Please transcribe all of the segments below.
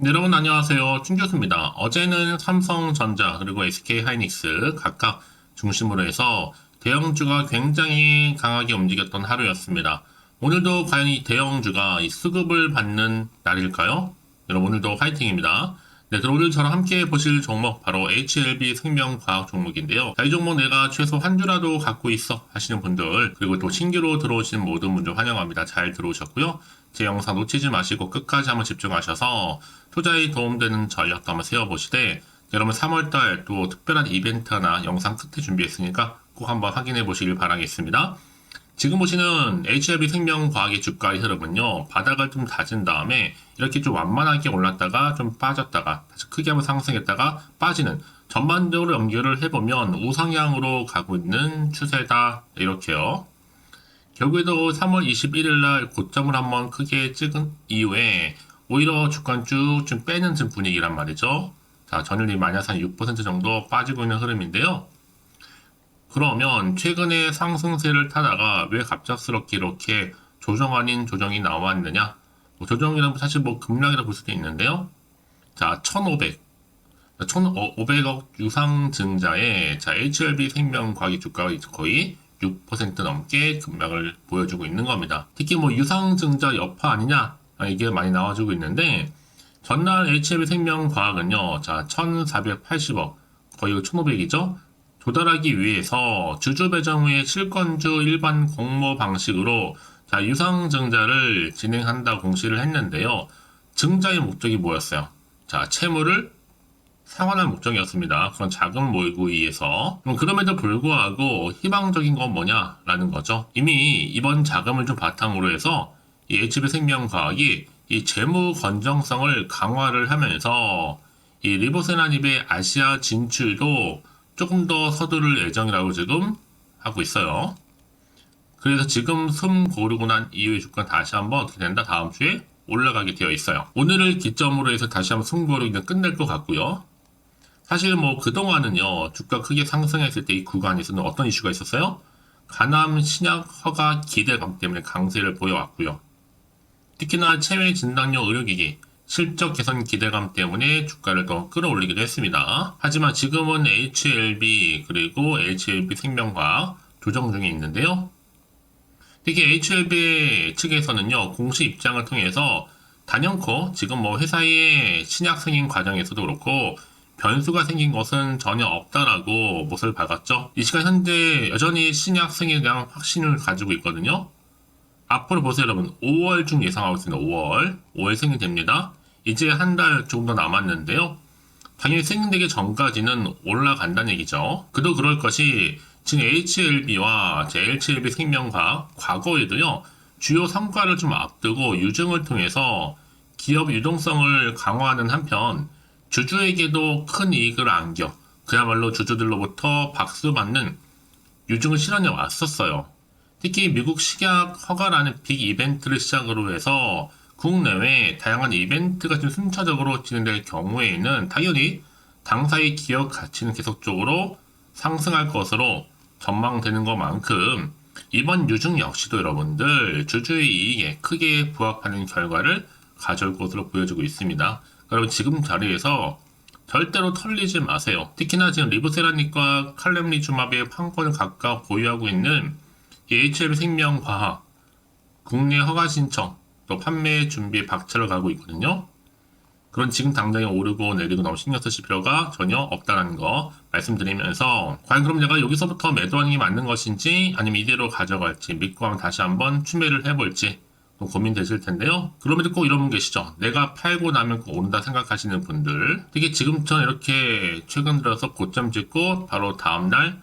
네, 여러분 안녕하세요. 충교수입니다. 어제는 삼성전자 그리고 SK하이닉스 각각 중심으로 해서 대형주가 굉장히 강하게 움직였던 하루였습니다. 오늘도 과연 이 대형주가 이 수급을 받는 날일까요? 여러분 오늘도 화이팅입니다. 네, 그럼 오늘 저랑 함께 보실 종목 바로 HLB 생명과학 종목인데요. 자, 이 종목 내가 최소 한 주라도 갖고 있어 하시는 분들 그리고 또 신규로 들어오신 모든 분들 환영합니다. 잘 들어오셨고요. 제 영상 놓치지 마시고 끝까지 한번 집중하셔서 투자에 도움되는 전략도 한번 세워보시되 여러분 3월달 또 특별한 이벤트나 영상 끝에 준비했으니까 꼭 한번 확인해 보시길 바라겠습니다. 지금 보시는 HLB 생명과학의 주가의 흐름은요, 바닥을 좀 다진 다음에 이렇게 좀 완만하게 올랐다가 좀 빠졌다가 다시 크게 한번 상승했다가 빠지는 전반적으로 연결을 해보면 우상향으로 가고 있는 추세다 이렇게요. 결국에도 3월 21일 날 고점을 한번 크게 찍은 이후에 오히려 주가는 쭉 좀 빼는 좀 분위기란 말이죠. 자, 전일이 마이너스 한 6% 정도 빠지고 있는 흐름인데요. 그러면 최근에 상승세를 타다가 왜 갑작스럽게 이렇게 조정 아닌 조정이 나왔느냐? 뭐 조정이라면 사실 뭐 급락이라 볼 수도 있는데요. 자, 1,500억 유상증자에 자, HLB 생명과학의 주가가 거의 6% 넘게 급락을 보여주고 있는 겁니다. 특히 뭐 유상증자 여파 아니냐? 이게 많이 나와주고 있는데 전날 HLB 생명과학은요. 자, 1,480억 거의 1,500이죠. 도달하기 위해서 주주 배정 후에 실권주 일반 공모 방식으로 자, 유상증자를 진행한다 공시를 했는데요. 증자의 목적이 뭐였어요? 자, 채무를 상환할 목적이었습니다. 그런 자금 모으기 위해서. 그럼에도 불구하고 희망적인 건 뭐냐라는 거죠. 이미 이번 자금을 좀 바탕으로 해서 이 HB 생명과학이 이 재무 건정성을 강화를 하면서 이 리보세라닙의 아시아 진출도 조금 더 서두를 예정이라고 지금 하고 있어요. 그래서 지금 숨 고르고 난 이후의 주가 다시 한번 어떻게 된다? 다음 주에 올라가게 되어 있어요. 오늘을 기점으로 해서 다시 한번 숨 고르기는 끝낼 것 같고요. 사실 뭐 그동안은요, 주가 크게 상승했을 때 이 구간에서는 어떤 이슈가 있었어요? 간암 신약 허가 기대감 때문에 강세를 보여왔고요. 특히나 체외 진단용 의료기기 실적 개선 기대감 때문에 주가를 더 끌어올리기도 했습니다. 하지만 지금은 HLB 그리고 HLB 생명과학 조정 중에 있는데요. 특히 HLB 측에서는요, 공식 입장을 통해서 단연코 지금 뭐 회사의 신약 승인 과정에서도 그렇고 변수가 생긴 것은 전혀 없다라고 못을 박았죠. 이 시간 현재 여전히 신약 승인에 대한 확신을 가지고 있거든요. 앞으로 보세요, 여러분. 5월 중 예상하고 있습니다. 5월 승인됩니다. 이제 한 달 조금 더 남았는데요. 당연히 승인되기 전까지는 올라간다는 얘기죠. 그도 그럴 것이 지금 HLB와 HLB 생명과학 과거에도요. 주요 성과를 좀 앞두고 유증을 통해서 기업 유동성을 강화하는 한편 주주에게도 큰 이익을 안겨 그야말로 주주들로부터 박수받는 유증을 실현해 왔었어요. 특히 미국 식약 허가라는 빅 이벤트를 시작으로 해서 국내외 다양한 이벤트가 좀 순차적으로 진행될 경우에는 당연히 당사의 기업 가치는 계속적으로 상승할 것으로 전망되는 것만큼 이번 유증 역시도 여러분들 주주의 이익에 크게 부합하는 결과를 가져올 것으로 보여지고 있습니다. 여러분 지금 자리에서 절대로 털리지 마세요. 특히나 지금 리보세라닙과 칼렘리주마브의 판권을 각각 보유하고 있는 HLB 생명과학 국내 허가 신청 또 판매 준비 박차를 가고 있거든요. 그런 지금 당장에 오르고 내리고 너무 신경 쓰실 필요가 전혀 없다는 거 말씀드리면서 과연 그럼 내가 여기서부터 매도하는 게 맞는 것인지 아니면 이대로 가져갈지 믿고 한번 다시 한번 추매를 해볼지 고민되실 텐데요. 그럼에도 꼭 이런 분 계시죠. 내가 팔고 나면 꼭 오른다 생각하시는 분들. 특히 지금처럼 이렇게 최근 들어서 고점 찍고 바로 다음날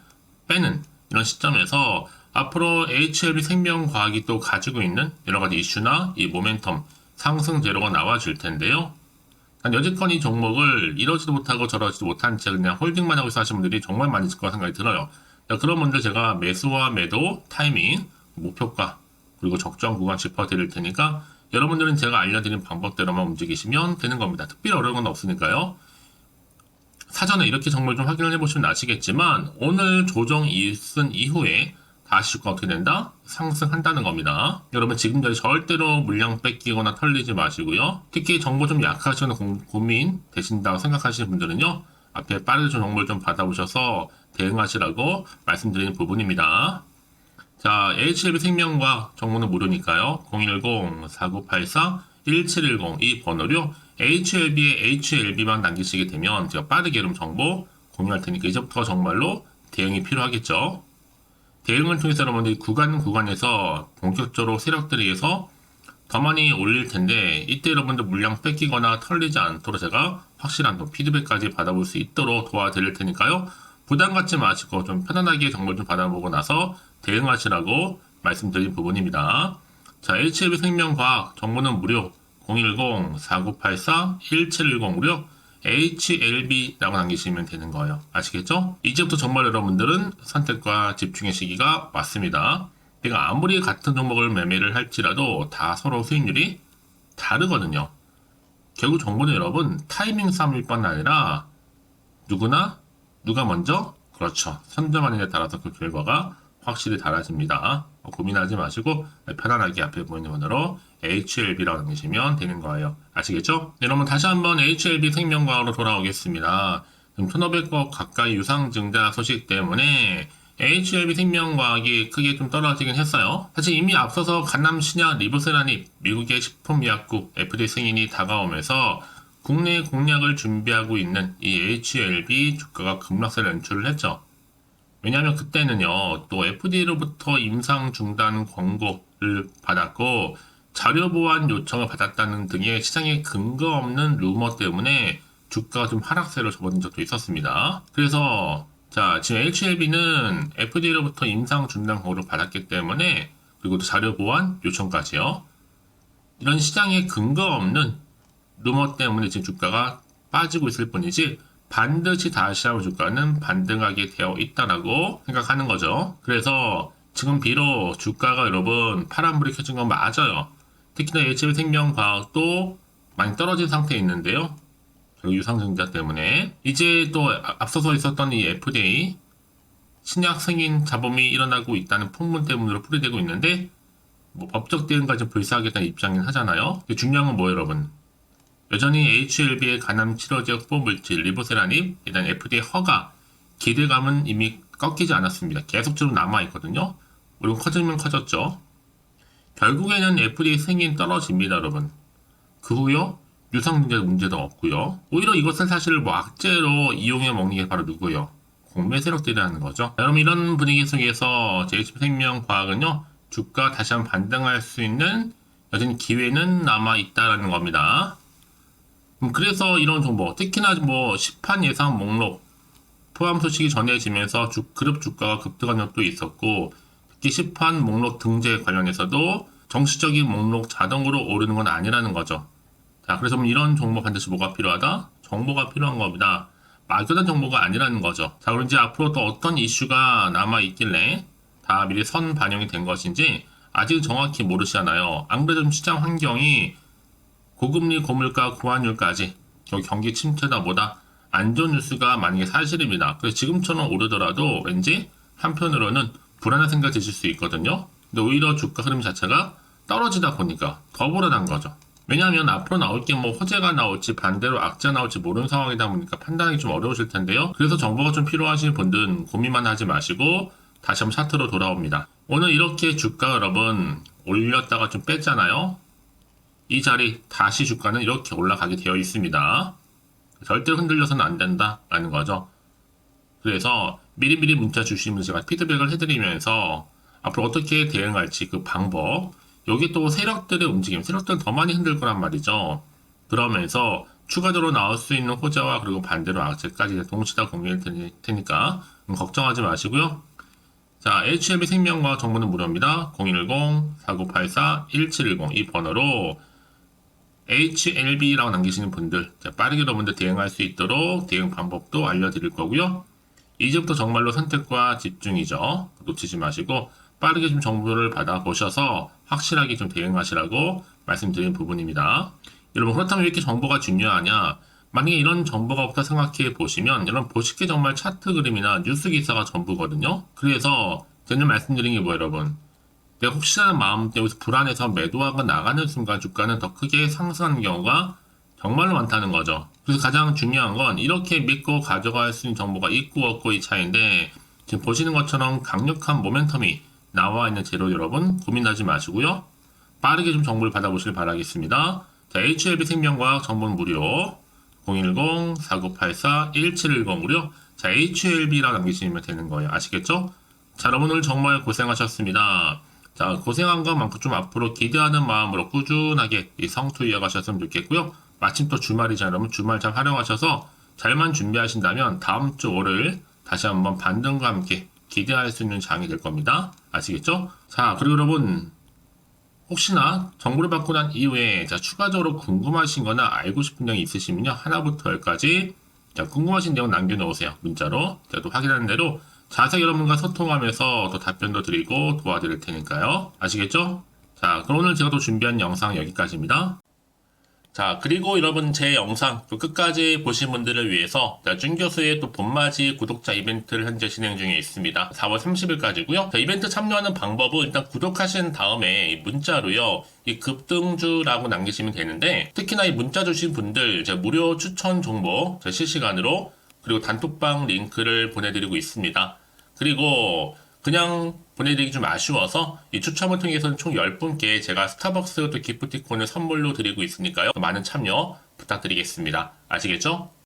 빼는 이런 시점에서 앞으로 HLB 생명과학이 또 가지고 있는 여러 가지 이슈나 이 모멘텀 상승 재료가 나와줄 텐데요. 여지껏 이 종목을 이러지도 못하고 저러지도 못한 채 그냥 홀딩만 하고 있어 하시는 분들이 정말 많이 있을 거라 생각이 들어요. 그런 분들 제가 매수와 매도, 타이밍, 목표가 그리고 적정 구간 짚어드릴 테니까 여러분들은 제가 알려드린 방법대로만 움직이시면 되는 겁니다. 특별히 어려운 건 없으니까요. 사전에 이렇게 정보를 좀 확인을 해보시면 아시겠지만 오늘 조정 있은 이후에 다시 주가 어떻게 된다? 상승한다는 겁니다. 여러분 지금 절대로 물량 뺏기거나 털리지 마시고요. 특히 정보 좀 약하시거나 고민 되신다고 생각하시는 분들은요. 앞에 빠르게 정보를 좀 받아보셔서 대응하시라고 말씀드리는 부분입니다. 자, HLB 생명과 정보는 무료니까요. 010-4984-1710 이 번호로 HLB에 HLB만 남기시게 되면 제가 빠르게 여러분 정보 공유할 테니까 이제부터 정말로 대응이 필요하겠죠. 대응을 통해서 여러분들이 구간에서 본격적으로 세력들에 의해서 더 많이 올릴 텐데 이때 여러분들 물량 뺏기거나 털리지 않도록 제가 확실한 피드백까지 받아볼 수 있도록 도와드릴 테니까요. 부담 갖지 마시고 좀 편안하게 정보를 좀 받아보고 나서 대응하시라고 말씀드린 부분입니다. 자, HLB 생명과학 정보는 무료 010-4984-1710으로 HLB라고 남기시면 되는 거예요. 아시겠죠? 이제부터 정말 여러분들은 선택과 집중의 시기가 왔습니다. 내가 아무리 같은 종목을 매매를 할지라도 다 서로 수익률이 다르거든요. 결국 정보는 여러분 타이밍 싸움일 뿐 아니라 누가 먼저 그렇죠. 선점하는 데 따라서 그 결과가 확실히 달라집니다. 고민하지 마시고 편안하게 앞에 보이는 번호로 HLB라고 남기시면 되는 거예요. 아시겠죠? 여러분 다시 한번 HLB 생명과학으로 돌아오겠습니다. 지금 1500억 가까이 유상증자 소식 때문에 HLB 생명과학이 크게 좀 떨어지긴 했어요. 사실 이미 앞서서 간남 신약 리보세라닙 미국의 식품의약국 FDA 승인이 다가오면서 국내 공략을 준비하고 있는 이 HLB 주가가 급락세를 연출을 했죠. 왜냐하면 그때는요, 또 FDA로부터 임상 중단 권고를 받았고, 자료 보완 요청을 받았다는 등의 시장에 근거 없는 루머 때문에 주가가 좀 하락세를 접어든 적도 있었습니다. 그래서, 자, 지금 HLB는 FDA로부터 임상 중단 권고를 받았기 때문에, 그리고 또 자료 보완 요청까지요. 이런 시장에 근거 없는 루머 때문에 지금 주가가 빠지고 있을 뿐이지, 반드시 다시 한번 주가는 반등하게 되어 있다라고 생각하는 거죠. 그래서 지금 비록 주가가 여러분 파란불이 켜진 건 맞아요. 특히나 HLB 생명과학도 많이 떨어진 상태에 있는데요. 유상증자 때문에 이제 또 앞서서 있었던 이 FDA 신약 승인 잡음이 일어나고 있다는 풍문 때문으로 풀이되고 있는데 뭐 법적 대응까지 불사하겠다는 입장이긴 하잖아요. 중요한 건 뭐예요, 여러분? 여전히 HLB의 간암 치료제 후보 물질 리보세라닙 일단 FDA 허가 기대감은 이미 꺾이지 않았습니다. 계속적으로 남아있거든요. 물론 커지면 커졌죠. 결국에는 FDA 승인 떨어집니다, 여러분. 그 후요 유상증자 문제도 없고요. 오히려 이것을 사실 뭐 악재로 이용해 먹는 게 바로 누구예요? 공매 세력들이라는 거죠. 여러분 이런 분위기 속에서 HLB 생명과학은요 주가 다시 한번 반등할 수 있는 여전히 기회는 남아있다라는 겁니다. 그래서 이런 정보, 특히나 뭐 시판 예상 목록 포함 소식이 전해지면서 그룹 주가가 급등한 적도 있었고, 특히 시판 목록 등재 관련해서도 정식적인 목록 자동으로 오르는 건 아니라는 거죠. 자, 그래서 이런 정보 반드시 뭐가 필요하다? 정보가 필요한 겁니다. 막연한 정보가 아니라는 거죠. 자, 그럼 이제 앞으로 또 어떤 이슈가 남아있길래 다 미리 선 반영이 된 것인지 아직 정확히 모르시잖아요. 안 그래도 시장 환경이 고금리, 고물가, 고환율까지 경기 침체다 뭐다 안 좋은 뉴스가 만약에 사실입니다. 그래서 지금처럼 오르더라도 왠지 한편으로는 불안한 생각이 드실 수 있거든요. 근데 오히려 주가 흐름 자체가 떨어지다 보니까 더 불안한 거죠. 왜냐하면 앞으로 나올 게 뭐 호재가 나올지 반대로 악재가 나올지 모르는 상황이다 보니까 판단하기 좀 어려우실 텐데요. 그래서 정보가 좀 필요하신 분들은 고민만 하지 마시고 다시 한번 차트로 돌아옵니다. 오늘 이렇게 주가 여러분 올렸다가 좀 뺐잖아요. 이 자리 다시 주가는 이렇게 올라가게 되어 있습니다. 절대로 흔들려서는 안 된다라는 거죠. 그래서 미리미리 문자 주시면서 제가 피드백을 해드리면서 앞으로 어떻게 대응할지 그 방법, 여기 또 세력들의 움직임, 세력들은 더 많이 흔들 거란 말이죠. 그러면서 추가적으로 나올 수 있는 호재와 그리고 반대로 악재까지 동시에 다 공유할 테니까 걱정하지 마시고요. 자, HLB 생명과학 정보는 무료입니다. 010-4984-1710 이 번호로 HLB라고 남기시는 분들 빠르게 여러분들 대응할 수 있도록 대응 방법도 알려드릴 거고요. 이제부터 정말로 선택과 집중이죠. 놓치지 마시고 빠르게 좀 정보를 받아보셔서 확실하게 좀 대응하시라고 말씀드린 부분입니다. 여러분 그렇다면 왜 이렇게 정보가 중요하냐? 만약에 이런 정보가 없다 생각해 보시면 여러분 보시기에 정말 차트 그림이나 뉴스 기사가 전부거든요. 그래서 제가 말씀드린 게 뭐예요, 여러분? 내가 혹시나 마음 때문에 불안해서 매도하고 나가는 순간 주가는 더 크게 상승하는 경우가 정말로 많다는 거죠. 그래서 가장 중요한 건 이렇게 믿고 가져갈 수 있는 정보가 있고 없고의 차이인데, 지금 보시는 것처럼 강력한 모멘텀이 나와 있는 재료 여러분 고민하지 마시고요. 빠르게 좀 정보를 받아보시길 바라겠습니다. 자, HLB 생명과학 정보는 무료 010-4984-1710으로요. 자, HLB라고 남기시면 되는 거예요. 아시겠죠? 자, 여러분 오늘 정말 고생하셨습니다. 자, 고생한 것만큼 좀 앞으로 기대하는 마음으로 꾸준하게 이 성투 이어가셨으면 좋겠고요. 마침 또 주말이잖아요. 여러분 주말 잘 활용하셔서 잘만 준비하신다면 다음 주 월요일 다시 한번 반등과 함께 기대할 수 있는 장이 될 겁니다. 아시겠죠? 자, 그리고 여러분 혹시나 정보를 받고 난 이후에 자, 추가적으로 궁금하신 거나 알고 싶은 내용이 있으시면요. 하나부터 열까지 자, 궁금하신 내용 남겨놓으세요. 문자로. 제가 또 확인하는 대로 자세히 여러분과 소통하면서 또 답변도 드리고 도와드릴 테니까요. 아시겠죠? 자, 그럼 오늘 제가 또 준비한 영상 여기까지입니다. 자, 그리고 여러분 제 영상 또 끝까지 보신 분들을 위해서 준 교수의 또 봄맞이 구독자 이벤트를 현재 진행 중에 있습니다. 4월 30일까지고요. 자, 이벤트 참여하는 방법은 일단 구독하신 다음에 문자로요. 이 급등주라고 남기시면 되는데 특히나 이 문자 주신 분들 제가 무료 추천 정보 실시간으로 그리고 단톡방 링크를 보내드리고 있습니다. 그리고 그냥 보내드리기 좀 아쉬워서 이 추첨을 통해서는 총 10분께 제가 스타벅스 또 기프티콘을 선물로 드리고 있으니까요. 많은 참여 부탁드리겠습니다. 아시겠죠?